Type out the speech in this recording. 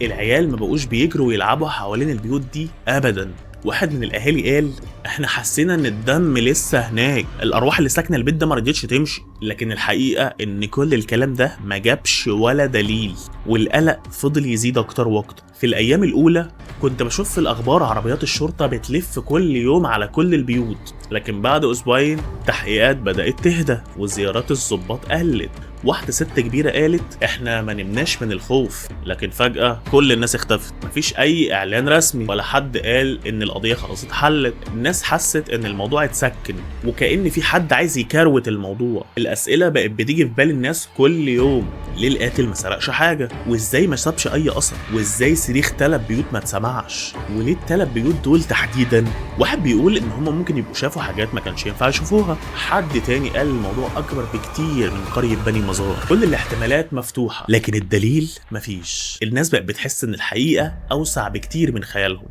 العيال ما بقوش بيجروا ويلعبوا حوالين البيوت دي ابدا. واحد من الاهالي قال احنا حسينا ان الدم لسه هناك، الارواح اللي ساكنه البيت ده ما رضيتش تمشي. لكن الحقيقه ان كل الكلام ده ما جابش ولا دليل، والقلق فضل يزيد اكتر واكتر. في الايام الاولى كنت بشوف في الاخبار عربيات الشرطه بتلف كل يوم على كل البيوت، لكن بعد اسبوعين تحقيقات بدات تهدى وزيارات الضباط قلت. واحدة ست كبيرة قالت احنا ما نمناش من الخوف، لكن فجأة كل الناس اختفت، مفيش اي اعلان رسمي ولا حد قال ان القضية خلاص اتحلت. الناس حست ان الموضوع اتسكن وكأن في حد عايز يكروت الموضوع. الاسئلة بقت بتيجي في بال الناس كل يوم، ليه القاتل ما سرقش حاجة؟ وازاي ما سابش اي اثر؟ وازاي صريخ 3 بيوت ما اتسمعش؟ وليه ال3 بيوت دول تحديدا؟ واحد بيقول ان هم ممكن يبقوا شافوا حاجات ما كانش ينفع يشوفوها، حد تاني قال الموضوع اكبر بكتير من قرية بني مزار. كل الاحتمالات مفتوحة، لكن الدليل مفيش. الناس بقت بتحس ان الحقيقة اوسع بكتير من خيالهم.